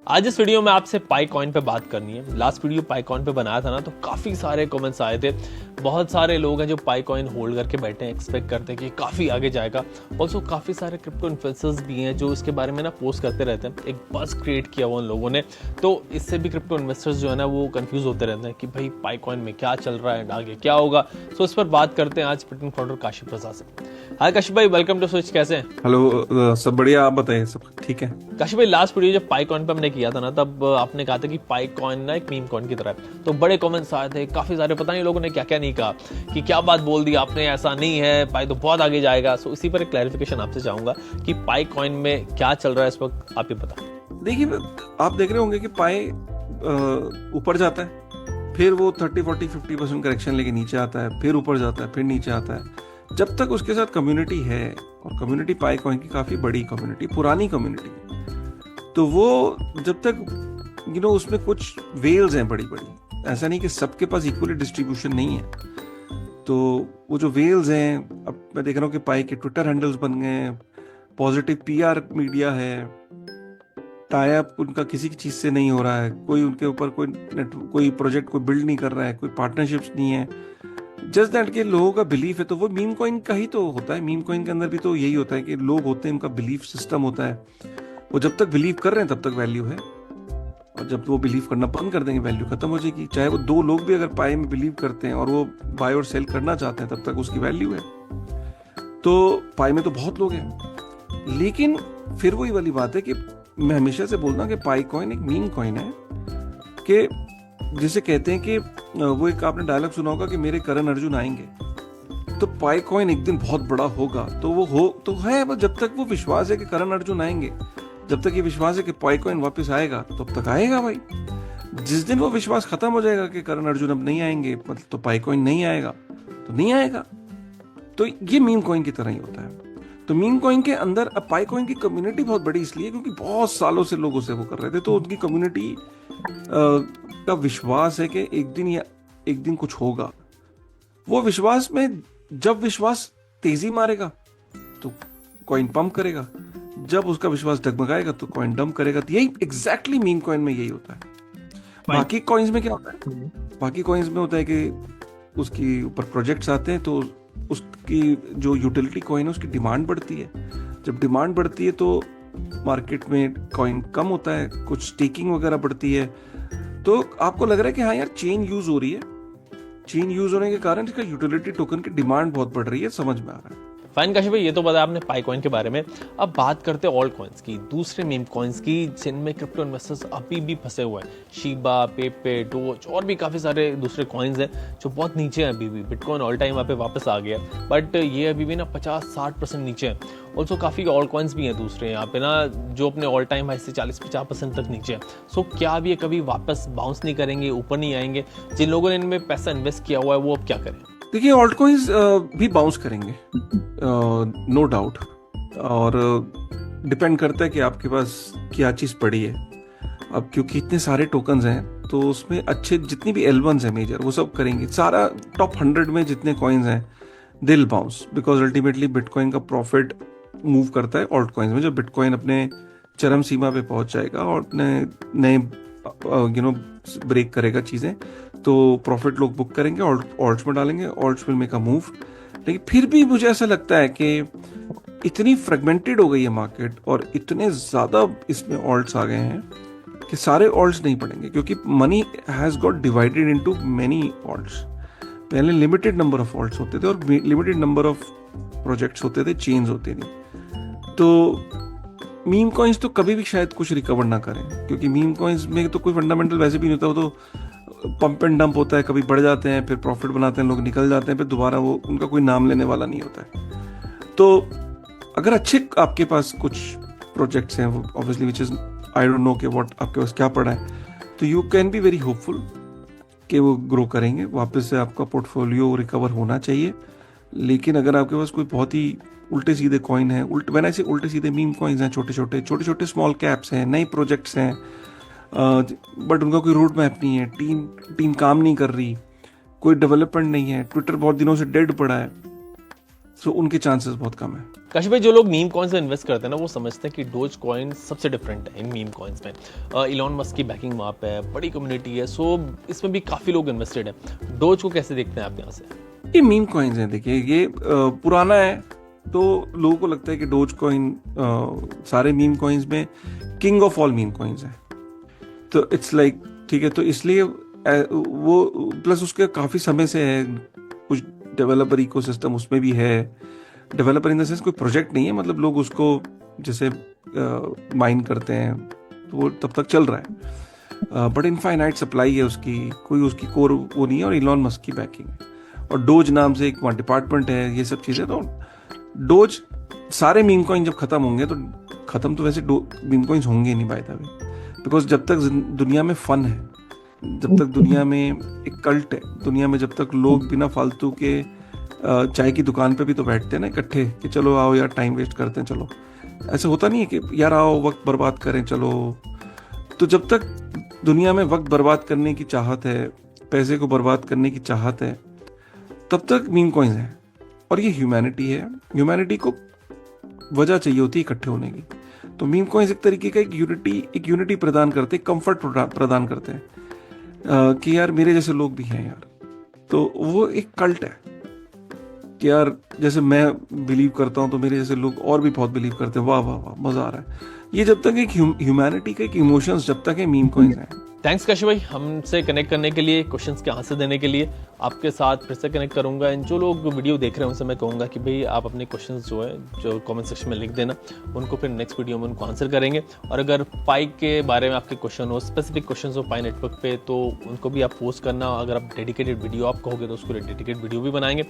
आज इस वीडियो में आपसे पाई कॉइन पे बात करनी है। लास्ट वीडियो पाई कॉइन पे बनाया था ना, तो काफ़ी सारे कमेंट्स आए थे। बहुत सारे लोग हैं जो पाई कॉइन होल्ड करके बैठे हैं, एक्सपेक्ट करते हैं कि काफ़ी आगे जाएगा। ऑल्सो काफ़ी सारे क्रिप्टो इन्फ्लुएंसर्स भी हैं जो इसके बारे में ना पोस्ट करते रहते हैं। एक बज़ क्रिएट किया हुआ उन लोगों ने, तो इससे भी क्रिप्टो इन्वेस्टर्स जो है ना वो कंफ्यूज होते रहते हैं कि भाई पाई कॉइन में क्या चल रहा है, आगे क्या होगा। सो इस पर बात करते हैं आज बिटकॉइन फाउंडर काशिफ रजा से। हाय काशिफ भाई, वेलकम टू स्विच। कैसे हैं? हेलो, सब बढ़िया। आप बताइए, सब ठीक है? काशिफ भाई, लास्ट वीडियो जब पाई कॉइन पे हमने किया था ना, तब आपने कहा था कि पाई कॉइन ना एक मीम कॉइन की तरह है। तो बड़े कमेंट्स आए थे, काफी सारे, पता नहीं लोगों ने क्या क्या नहीं कहा, कि क्या बात बोल दी आपने, ऐसा नहीं है, पाई तो बहुत आगे जाएगा। सो इसी पर एक क्लैरिफिकेशन आपसे चाहूंगा कि पाई कॉइन में क्या चल रहा है इस वक्त, आप ये बता। देखिए, आप देख रहे होंगे कि पाई ऊपर जाता है, फिर वो 30-40-50% करेक्शन लेके नीचे आता है, फिर ऊपर जाता है, फिर नीचे आता है। जब तक उसके साथ कम्युनिटी है, और कम्युनिटी पाई कॉइन की काफी बड़ी कम्युनिटी, पुरानी कम्युनिटी, तो वो जब तक उसमें कुछ वेल्स हैं बड़ी बड़ी, ऐसा नहीं कि सबके पास इक्वली डिस्ट्रीब्यूशन नहीं है। तो वो जो वेल्स हैं, अब मैं देख रहा हूँ कि पाई के ट्विटर हैंडल्स बन गए हैं, पॉजिटिव पीआर मीडिया है, टाई अप उनका किसी की चीज से नहीं हो रहा है, कोई उनके ऊपर कोई प्रोजेक्ट कोई बिल्ड नहीं कर रहा है, कोई पार्टनरशिप्स नहीं है। जस्ट दैट के लोगों का बिलीफ है, तो वो मीम कॉइन का ही तो होता है। मीम कॉइन के अंदर भी तो यही होता है कि लोग होते हैं, उनका बिलीफ सिस्टम होता है। वो जब तक बिलीव कर रहे हैं तब तक वैल्यू है, और जब वो बिलीव करना बंद कर देंगे वैल्यू खत्म हो जाएगी। चाहे वो दो लोग भी अगर पाई में बिलीव करते हैं और वो बाय और सेल करना चाहते हैं, तब तक उसकी वैल्यू है। तो पाई में तो बहुत लोग हैं, लेकिन फिर वही वाली बात है कि मैं हमेशा से बोलता हूँ कि पाई कॉइन एक मीम कॉइन है, कि जिसे कहते हैं कि वो एक आपने डायलॉग सुना होगा कि मेरे करण अर्जुन आएंगे। तो पाई कॉइन एक दिन बहुत बड़ा होगा, तो वो हो तो है, बस जब तक वो विश्वास है कि करण अर्जुन आएंगे, जब तक ये विश्वास है कि पाई कॉइन वापस आएगा, तब तक आएगा भाई। जिस दिन वो विश्वास खत्म हो जाएगा कि करण अर्जुन अब नहीं आएंगे, मतलब तो पाई कॉइन नहीं आएगा, तो नहीं आएगा। तो ये मीम कॉइन की तरह ही होता है। तो मीम कॉइन के अंदर अब पाई कॉइन की कम्युनिटी बहुत बड़ी इसलिए क्योंकि बहुत सालों से लोग उसे वो कर रहे थे, तो उनकी कम्युनिटी का विश्वास है कि एक दिन कुछ होगा। वो विश्वास में, जब विश्वास तेजी मारेगा तो कॉइन पंप करेगा, जब उसका विश्वास डगमगाएगा तो कॉइन डंप करेगा। तो यही एग्जैक्टली मीम कॉइन में यही होता है। बाकी कॉइन्स में क्या होता है? बाकी कॉइन्स में होता है कि उसके ऊपर प्रोजेक्ट्स आते हैं, तो उसकी जो यूटिलिटी कॉइन है उसकी डिमांड बढ़ती है। जब डिमांड बढ़ती है तो मार्केट में कॉइन कम होता है, कुछ स्टेकिंग वगैरह बढ़ती है। तो आपको लग रहा है कि हाँ यार, चेन यूज हो रही है, चेन यूज होने के कारण इसका यूटिलिटी टोकन की डिमांड बहुत बढ़ रही है, समझ में आ रहा है। फाइन काशिफ भाई, ये तो बताया आपने पाई कॉइन के बारे में। अब बात करते हैं ऑल्ट कॉइन्स की, दूसरे मीम कॉइन्स की, जिनमें क्रिप्टो इन्वेस्टर्स अभी भी फंसे हुए हैं। शीबा, पेपे, डोज और भी काफ़ी सारे दूसरे कॉइन्स हैं जो बहुत नीचे हैं अभी भी। बिटकॉइन ऑल टाइम वहाँ पे वापस आ गया, बट ये अभी भी ना 50-60% नीचे है। ऑल्सो काफ़ी ऑल्ट कॉइन्स भी हैं दूसरे यहाँ पे ना, जो अपने ऑल टाइम हाई से 40-50% तक नीचे है। सो क्या अब ये कभी वापस बाउंस नहीं करेंगे, ऊपर नहीं आएंगे? जिन लोगों ने इनमें पैसा इन्वेस्ट किया हुआ है वो अब क्या करें? देखिए, ऑल्ट कॉइन्स भी बाउंस करेंगे, नो डाउट, और डिपेंड करता है कि आपके पास क्या चीज़ पड़ी है। अब क्योंकि इतने सारे टोकन्स हैं, तो उसमें अच्छे जितनी भी L1s हैं मेजर, वो सब करेंगे। सारा टॉप 100 में जितने कॉइन्स हैं, दिल बाउंस, बिकॉज अल्टीमेटली बिटकॉइन का प्रॉफिट मूव करता है ऑल्ट कॉइन्स में। जब बिटकॉइन अपने चरम सीमा पे पहुंच जाएगा और नए ब्रेक करेगा चीज़ें, तो प्रॉफिट लोग बुक करेंगे, ऑल्ट्स में डालेंगे, ult's will make a move. लेकिन फिर भी मुझे ऐसा लगता है कि इतनी फ्रेगमेंटेड हो गई है मार्केट, और इतने ज़्यादा इसमें ऑल्ट्स आ गए हैं कि सारे ऑल्ट्स नहीं पड़ेंगे, क्योंकि money has got divided into many ult's. पहले लिमिटेड नंबर ऑफ ऑल्ट्स होते थे और लिमिटेड नंबर ऑफ प्रोजेक्ट्स होते थे, चेन्स होते नहीं। तो मीम कॉइन्स तो कभी भी शायद कुछ रिकवर ना करें, क्योंकि मीम कॉइन्स में तो कोई फंडामेंटल वैसे भी नहीं होता। वो तो पंप एंड डंप होता है, कभी बढ़ जाते हैं, फिर प्रॉफिट बनाते हैं, लोग निकल जाते हैं, फिर दोबारा वो उनका कोई नाम लेने वाला नहीं होता है। तो अगर अच्छे आपके पास कुछ प्रोजेक्ट्स हैं, obviously which is I don't know कि व्हाट आपके पास क्या पड़ा है, तो you can be very hopeful कि वो ग्रो करेंगे, वापस से आपका पोर्टफोलियो रिकवर होना चाहिए। लेकिन अगर आपके पास कोई बहुत ही उल्टे सीधे कॉइन है, व्हेन आई से उल्टे सीधे मीम कॉइन्स हैं, छोटे छोटे स्मॉल कैप्स हैं, नए प्रोजेक्ट्स हैं, बट उनका कोई रोड मैप नहीं है, टीम काम नहीं कर रही, कोई डेवलपमेंट नहीं है, ट्विटर बहुत दिनों से डेड पड़ा है, सो उनके चांसेस बहुत कम है। काशिफ भाई, जो लोग मीम कॉइन्स में इन्वेस्ट करते हैं ना, वो समझते हैं कि डोज कॉइन सबसे डिफरेंट है इन मीम कॉइन्स में। इलॉन मस्क की बैकिंग वहाँ पे है, बड़ी कम्युनिटी है, सो इसमें भी काफ़ी लोग इन्वेस्टेड हैं। डोज को कैसे देखते हैं आप यहाँ से? ये मीम कॉइन्स हैं, देखिए ये पुराना है, तो लोगों को लगता है कि डोज कॉइन सारे मीम कॉइन्स में king of all meme coins है, तो इट्स लाइक ठीक है, तो इसलिए वो प्लस उसके काफ़ी समय से है, कुछ डेवलपर इकोसिस्टम उसमें भी है। डेवलपर इन द सेंस कोई प्रोजेक्ट नहीं है, मतलब लोग उसको जैसे माइन करते हैं, तो वो तब तक चल रहा है, बट इनफाइनाइट सप्लाई है उसकी, कोई उसकी कोर वो नहीं है, और इलॉन मस्क की बैकिंग है, और डोज नाम से एक वहाँ डिपार्टमेंट है, ये सब चीज़ें। तो डोज सारे मीम कॉइन जब खत्म होंगे, तो खत्म तो वैसे मीम कॉइन्स होंगे नहीं बाय द वे, बिकॉज जब तक दुनिया में फन है, जब तक दुनिया में एक कल्ट है, दुनिया में जब तक लोग बिना फालतू के चाय की दुकान पे भी तो बैठते हैं ना इकट्ठे, कि चलो आओ यार टाइम वेस्ट करते हैं, चलो, ऐसा होता नहीं है कि यार आओ वक्त बर्बाद करें चलो। तो जब तक दुनिया में वक्त बर्बाद करने की चाहत है, पैसे को बर्बाद करने की चाहत है, तब तक मीम कॉइन्स हैं। और ये ह्यूमैनिटी है, ह्यूमैनिटी को वजह चाहिए होती है इकट्ठे होने की, तो मीम कॉइन्स एक तरीके का एक यूनिटी प्रदान करते हैं, कंफर्ट प्रदान करते हैं, कि यार मेरे जैसे लोग भी हैं यार। तो वो एक कल्ट है कि यार जैसे मैं बिलीव करता हूँ, तो मेरे जैसे लोग और भी बहुत बिलीव करते हैं, वाह वाह वाह मजा आ रहा है। ये जब तक एक ह्यूमैनिटी का एक इमोशंस जब तक है, मीम कॉइन्स हैं। थैंक्स काशिफ भाई, हमसे कनेक्ट करने के लिए, क्वेश्चंस के आंसर देने के लिए। आपके साथ फिर से कनेक्ट करूंगा, एंड जो लोग वीडियो देख रहे हैं उनसे मैं कहूँगा कि भाई आप अपने क्वेश्चंस जो है जो कमेंट सेक्शन में लिख देना, उनको फिर नेक्स्ट वीडियो में उनको आंसर करेंगे। और अगर पाई के बारे में आपके क्वेश्चन हो, स्पेसिफिक क्वेश्चन हो पाई नेटवर्क पे, तो उनको भी आप पोस्ट करना। अगर आप डेडिकेटेड वीडियो आप कहोगे तो उसको डेडिकेटेड वीडियो भी बनाएंगे।